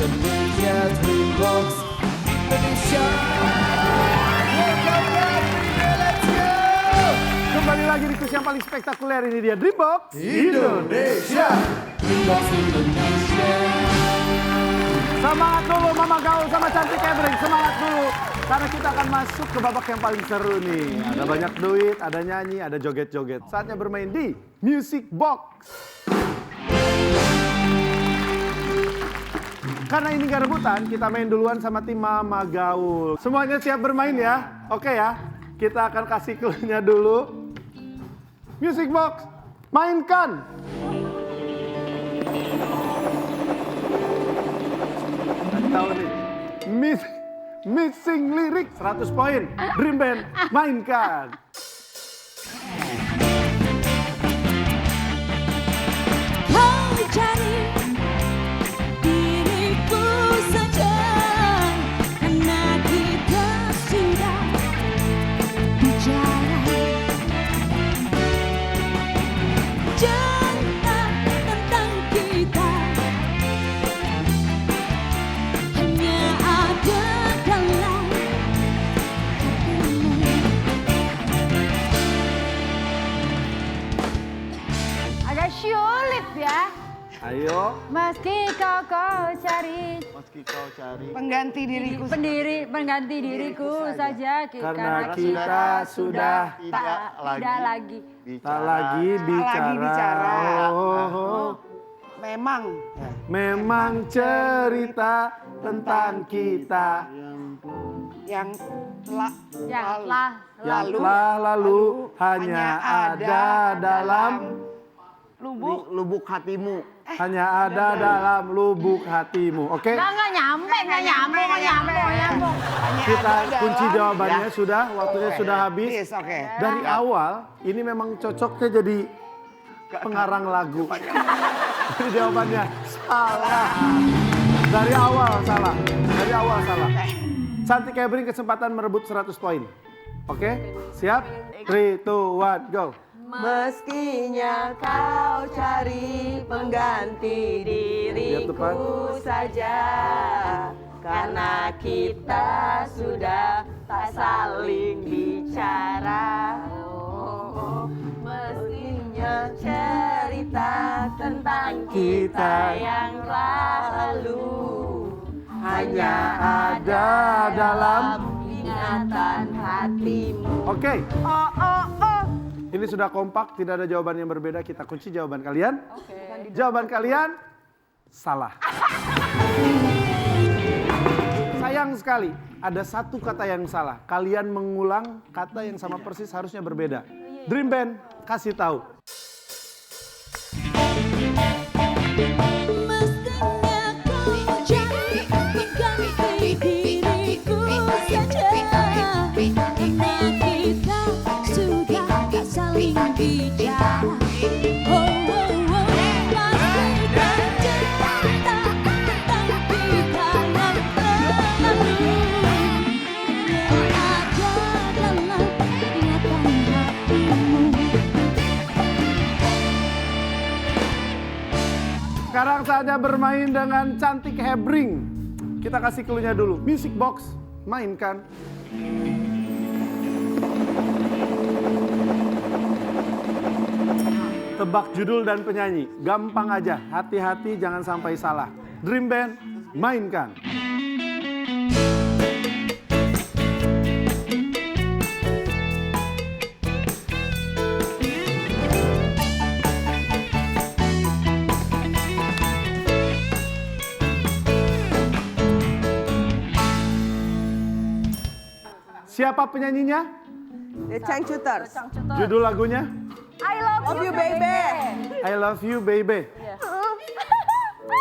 Indonesia Dreambox Indonesia. Let's go. Kembali lagi di kuis yang paling spektakuler, ini dia Dreambox Indonesia. Dreambox Indonesia. Semangat dulu Mama Gaul sama Cantik Hebring, semangat dulu. Karena kita akan masuk ke babak yang paling seru nih. Ada banyak duit, ada nyanyi, ada joget-joget. Saatnya bermain di Music Box. Karena ini gak rebutan, kita main duluan sama tim Mama Gaul. Semuanya siap bermain ya? Oke ya, kita akan kasih clue-nya dulu. Music Box, mainkan! Tahu nih, missing lirik 100 poin. Dream Band, mainkan! Kau cari diriku saja, karena kita sudah bicara cerita tentang kita, hanya ada dalam hatimu. Agak sulit ya. Ayo. Meski kau cari Pengganti diriku. pengganti diriku saja, Karena kita sudah tidak lagi. tak lagi bicara. Oh. Memang cerita tentang kita yang Yang yang telah lalu hanya ada dalam lubuk hatimu. hanya ada dalam lubuk hatimu. Oke? Nggak nyambung. Kita kunci jawabannya sudah, waktunya sudah habis. Yes, oke. Dari awal ini memang cocoknya jadi pengarang lagu. Jadi jawabannya salah. Dari awal salah. Cantik Hebring kesempatan merebut 100 poin. Oke? Siap? 3, 2, 1, go. Meskinya kau cari pengganti Lihat depan. diriku saja, karena kita sudah tak saling bicara. Mestinya cerita tentang kita yang lalu hanya ada dalam ingatan hatimu. Oke. Ini sudah kompak, tidak ada jawaban yang berbeda. Kita kunci jawaban kalian. Jawaban kalian salah. Sayang sekali, ada satu kata yang salah. Kalian mengulang kata yang sama persis harusnya berbeda. Dream Band, kasih tahu. Mestinya kau cari pengganti diriku saja, karena kita sudah tak saling bicara. Pastikan cerita tentang kita yang lalu ada dalam ingatan hatimu. Sekarang saatnya bermain dengan Cantik Hebring. Kita kasih clue-nya dulu. Music Box, mainkan. Tebak judul dan penyanyi. Gampang aja, hati-hati jangan sampai salah. Dream Band, mainkan. Siapa penyanyinya? The Changcuters. Judul lagunya? I love You Baby. I Love You Baby.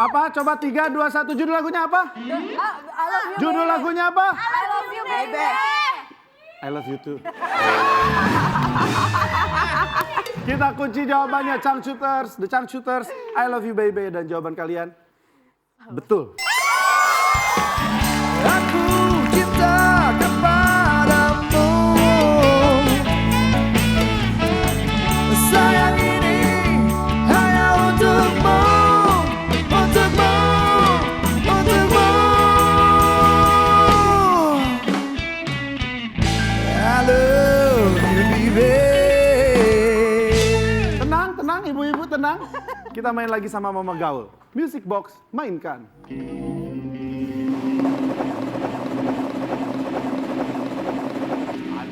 Apa? Coba 3, 2, 1. Judul lagunya apa? Judul lagunya apa? I love you baby. I love you too. Kita kunci jawabannya Changcuters, The Changcuters, I love you baby, dan jawaban kalian betul. Aku cinta kepadamu, sayang ini hanya untukmu, untukmu, untukmu. ibu-ibu tenang. Kita main lagi sama Mama Gaul. Music Box, mainkan.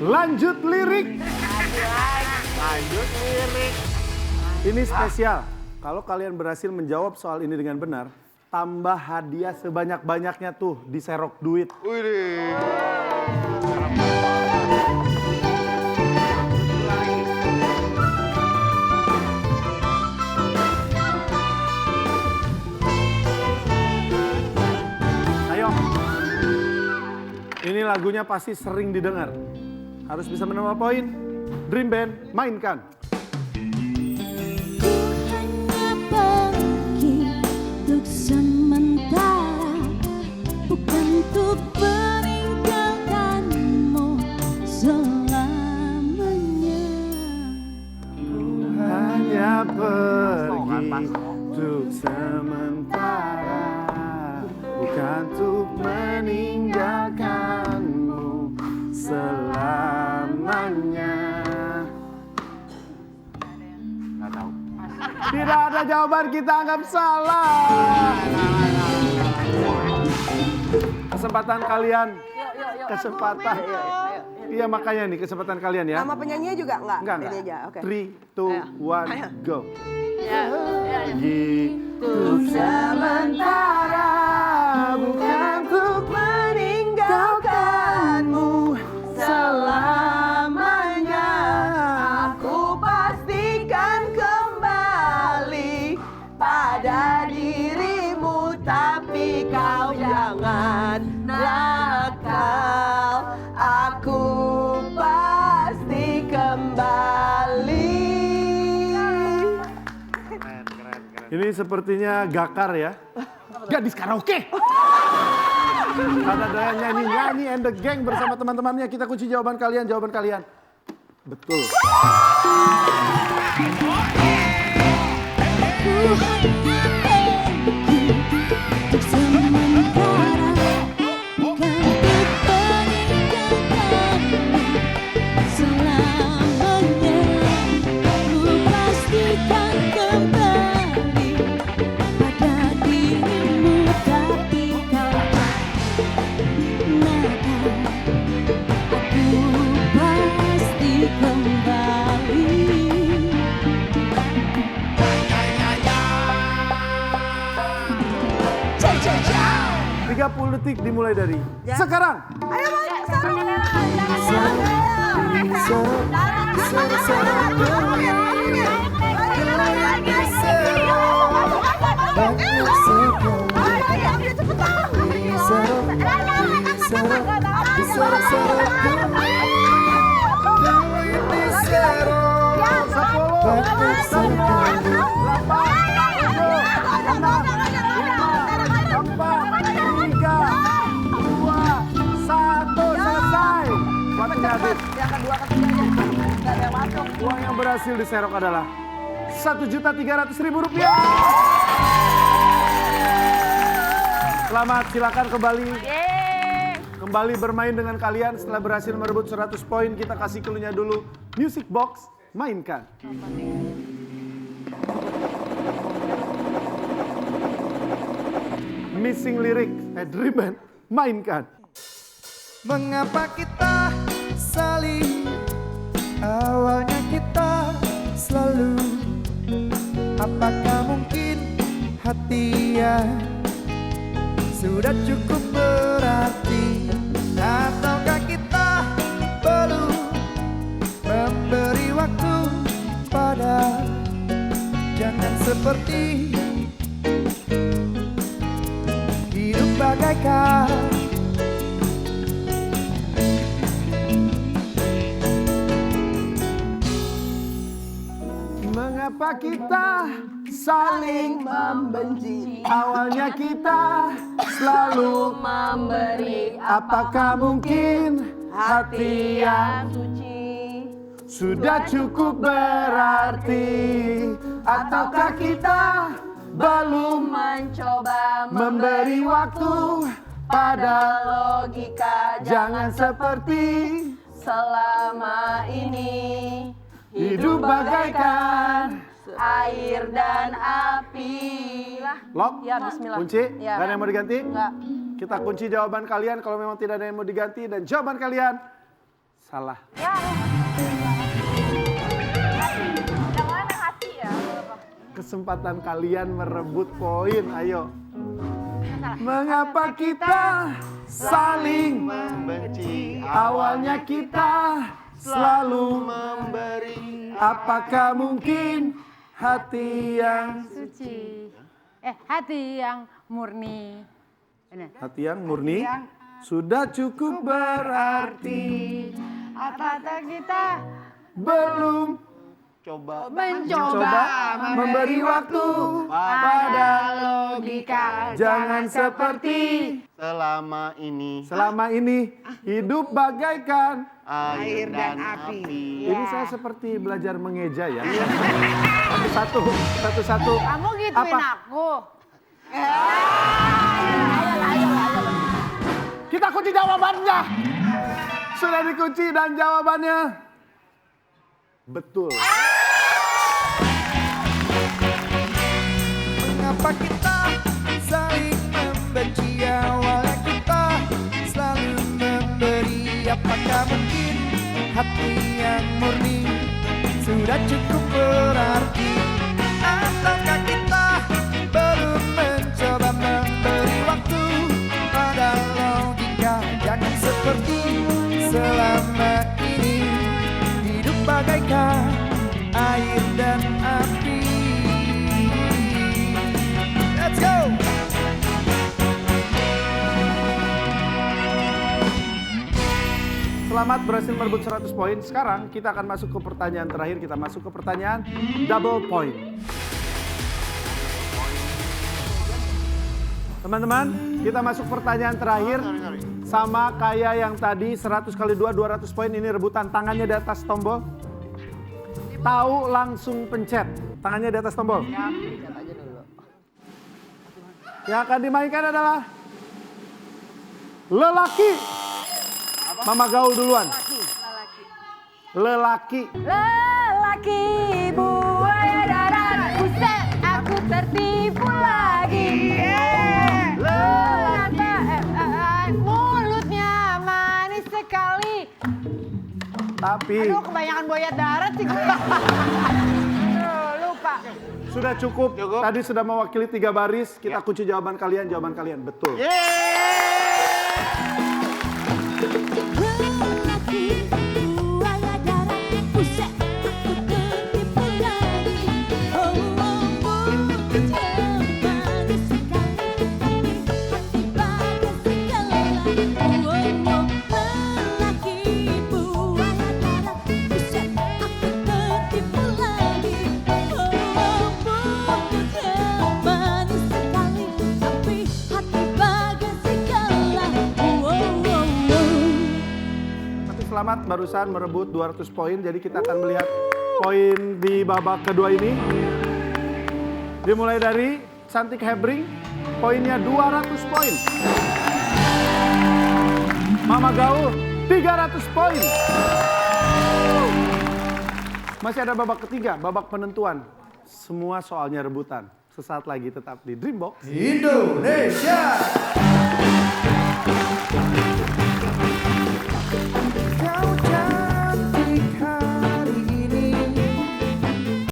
Lanjut lirik. Ini spesial. Kalau kalian berhasil menjawab soal ini dengan benar, tambah hadiah sebanyak-banyaknya tuh di serok duit. Ayo. Ini lagunya pasti sering didengar. Harus bisa menambah poin. Dream Band, mainkan. Hanya pergi untuk sementara, bukan untuk meninggalkanmu selamanya. Hanya pergi untuk sementara, bukan untuk meninggalkanmu selamanya. Nggak tahu. Tidak ada jawaban, kita anggap salah. Kesempatan kalian. Kesempatan. Iya makanya nih kesempatan kalian ya. Nama penyanyinya juga enggak? Enggak. Ini aja, oke. 3, 2, 1, go. Untuk sementara, bukan untuk meninggalkanmu selamanya. Aku pastikan kembali pada dirimu, tapi kau jangan nakal. Aku pasti kembali. Ini sepertinya Gakar ya. Gadis karaoke. Karena Daya nyanyi and the gang bersama teman-temannya. Kita kunci jawaban kalian. Betul. Ku hanya pergi untuk sementara, bukan untuk meninggalkanmu selamanya. Ku pastikan kembali pada dirimu, tapi kau nakal. Aku pasti kembali. 30 detik dimulai dari sekarang. Ayo, Yang kedua ketiganya nggak ada yang masuk. Uang yang berhasil diserok adalah Rp1.300.000. Selamat, silakan kembali. Kembali bermain dengan kalian setelah berhasil merebut 100 poin. Kita kasih clue-nya dulu. Music Box, mainkan. Missing lyric, Dream Band, mainkan. Mengapa kita saling, awalnya kita selalu, apakah mungkin hati yang sudah cukup berarti, ataukah kita belum memberi waktu pada, jangan seperti hidup bagaikan Mengapa kita saling Membenci, awalnya kita selalu memberi apakah mungkin hati yang suci. sudah cukup berarti, ataukah kita belum Mencoba memberi waktu pada, logika, jangan seperti selama ini hidup bagaikan air dan api. Lock? Ya, bismillah. Kunci? Ya. Gak ada yang mau diganti? Enggak. Kita kunci jawaban kalian kalau memang tidak ada yang mau diganti dan jawaban kalian salah. Ya. Yang mana hati ya? Kesempatan kalian merebut poin, ayo. Mengapa kita saling Benci awalnya kita selalu memberi. apakah mungkin hati yang Suci. Hati yang murni. hati yang murni sudah cukup berarti Apakah kita belum Coba coba memberi waktu pada logika? jangan seperti selama ini hidup bagaikan air dan api. ini saya seperti belajar mengeja ya satu Kamu gituin Apa? aku. kita kunci jawabannya sudah dikunci dan jawabannya betul. Mengapa kita saling membenci awalnya kita selalu memberi. Apakah mungkin hati yang murni sudah cukup berarti. Ataukah kita belum mencoba memberi waktu pada logika. Jangan seperti selama ini hidup bagaikan air dan api. Let's go! Selamat berhasil merebut 100 poin. Sekarang kita akan masuk ke pertanyaan terakhir. Kita masuk ke pertanyaan double point. Teman-teman, kita masuk pertanyaan terakhir. Sama kayak yang tadi 100 kali 2 200 poin, ini rebutan. Tangannya di atas tombol. Tahu langsung pencet. Tangannya di atas tombol. Yang akan dimainkan adalah lelaki. Mama Gaul duluan. Lelaki. Lelaki buaya darat, buset aku tertipu lagi. Mulutnya manis sekali. Tapi Aduh, kebanyakan buaya darat sih gue. Lupa. sudah cukup. Tadi sudah mewakili 3 baris. Kita kunci jawaban kalian. Jawaban kalian betul. Lelaki buaya darat, buset aku tertipu lagi. Oh, mulutnya manis sekali, tapi hati bagai segala. Lelaki buaya darat, buset aku tertipu lagi. Mulutnya manis sekali, tapi hati bagai segala. Tapi selamat barusan merebut 200 poin. Jadi kita akan melihat poin di babak kedua ini. Dimulai dari Cantik Hebring. Poinnya 200 poin. Mama Gaul 300 poin. Masih ada babak ketiga, babak penentuan. Semua soalnya rebutan. Sesaat lagi tetap di Dreambox. Indonesia.